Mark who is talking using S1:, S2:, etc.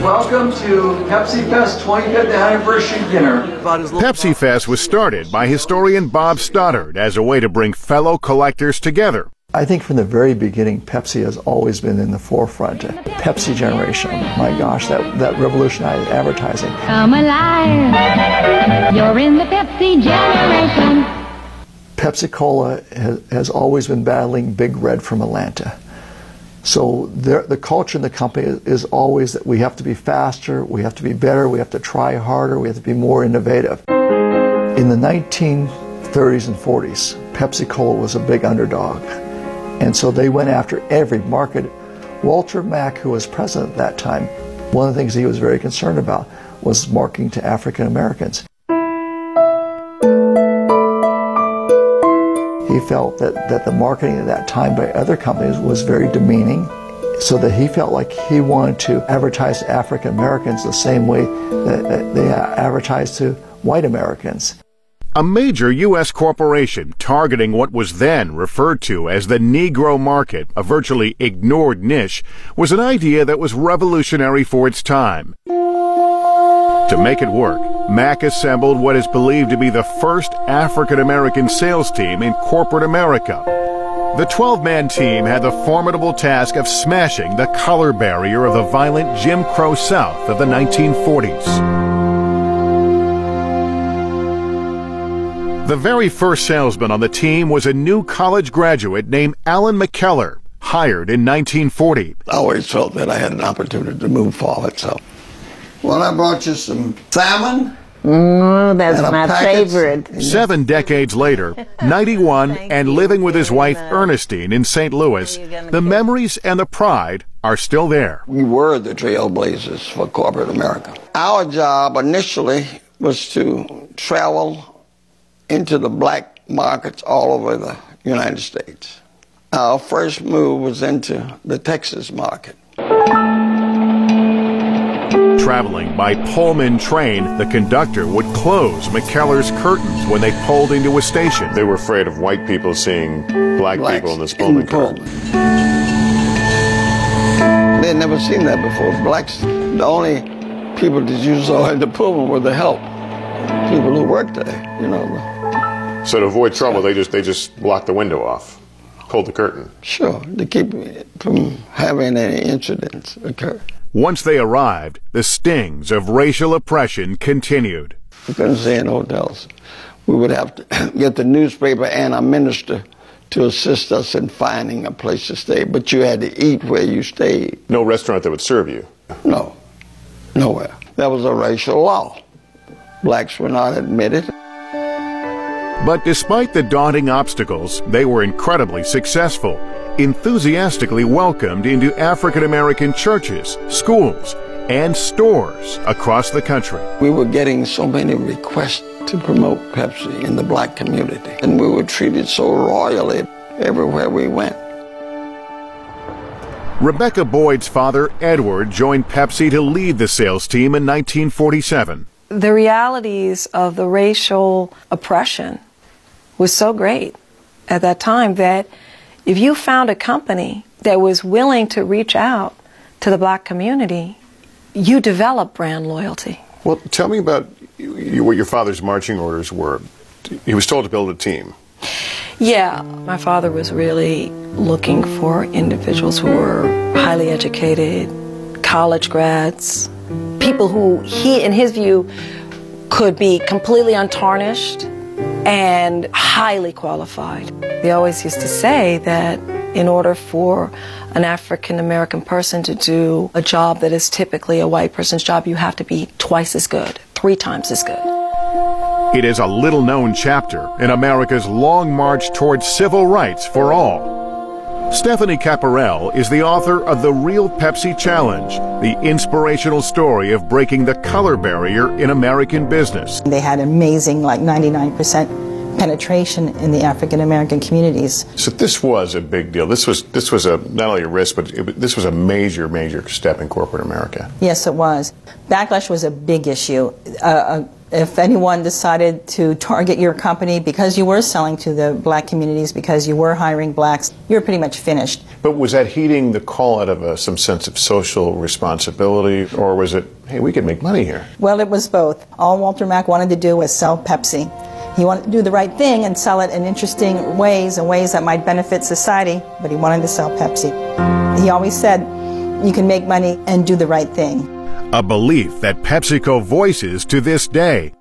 S1: Welcome to Pepsi Fest 25th anniversary dinner.
S2: Pepsi Fest was started by historian Bob Stoddard as a way to bring fellow collectors together.
S3: I think from the very beginning, Pepsi has always been in the forefront. Pepsi generation, my gosh, that revolutionized advertising.
S4: Come alive, you're in the Pepsi generation.
S3: Pepsi-Cola has always been battling Big Red from Atlanta. So the culture in the company is always that we have to be faster, we have to be better, we have to try harder, we have to be more innovative. In the 1930s and 40s, Pepsi-Cola was a big underdog. And so they went after every market. Walter Mack, who was president at that time, one of the things he was very concerned about was marketing to African Americans. He felt that the marketing at that time by other companies was very demeaning, so that he felt like he wanted to advertise to African Americans the same way that they advertised to white Americans.
S2: A major U.S. corporation targeting what was then referred to as the Negro market, a virtually ignored niche, was an idea that was revolutionary for its time. To make it work, Mack assembled what is believed to be the first African-American sales team in corporate America. The 12-man team had the formidable task of smashing the color barrier of the violent Jim Crow South of the 1940s. The very first salesman on the team was a new college graduate named Alan McKellar, hired in 1940.
S5: I always felt that I had an opportunity to move forward, so. Well, I brought you some salmon.
S6: That's my favorite.
S2: 7 decades later, 91, and living with his wife Ernestine in St. Louis, the memories and the pride are still there.
S5: We were the trailblazers for corporate America. Our job initially was to travel into the black markets all over the United States. Our first move was into the Texas market.
S2: Traveling by Pullman train, the conductor would close McKellar's curtains when they pulled into a station.
S7: They were afraid of white people seeing black people in this Pullman car.
S5: They had never seen that before. Blacks, the only people that you saw in the Pullman were the help, people who worked there, you know.
S7: So to avoid trouble, they just blocked the window off, pulled the curtain.
S5: Sure, to keep from having any incidents occur.
S2: Once they arrived, the stings of racial oppression continued.
S5: We couldn't stay in hotels. We would have to get the newspaper and a minister to assist us in finding a place to stay, but you had to eat where you stayed.
S7: No restaurant that would serve you?
S5: No, nowhere. That was a racial law. Blacks were not admitted.
S2: But despite the daunting obstacles, they were incredibly successful, enthusiastically welcomed into African-American churches, schools, and stores across the country.
S5: We were getting so many requests to promote Pepsi in the black community, and we were treated so royally everywhere we went.
S2: Rebecca Boyd's father, Edward, joined Pepsi to lead the sales team in 1947.
S8: The realities of the racial oppression was so great at that time that if you found a company that was willing to reach out to the black community, you develop brand loyalty.
S7: Well, tell me about what your father's marching orders were. He was told to build a team.
S8: Yeah, my father was really looking for individuals who were highly educated, college grads, people who he, in his view, could be completely untarnished and highly qualified. They always used to say that in order for an African-American person to do a job that is typically a white person's job, you have to be twice as good, 3 times as good.
S2: It is a little-known chapter in America's long march towards civil rights for all. Stephanie Caparel is the author of The Real Pepsi Challenge, the inspirational story of breaking the color barrier in American business.
S6: They had amazing, like 99% penetration in the African American communities.
S7: So this was a big deal. This was not only a risk, but this was a major step in corporate America.
S6: Yes, it was. Backlash was a big issue. If anyone decided to target your company because you were selling to the black communities, because you were hiring blacks, you were pretty much finished.
S7: But was that heeding the call out of some sense of social responsibility, or was it, hey, we could make money here?
S6: Well, it was both. All Walter Mack wanted to do was sell Pepsi. He wanted to do the right thing and sell it in interesting ways and ways that might benefit society, but he wanted to sell Pepsi. He always said, you can make money and do the right thing.
S2: A belief that PepsiCo voices to this day.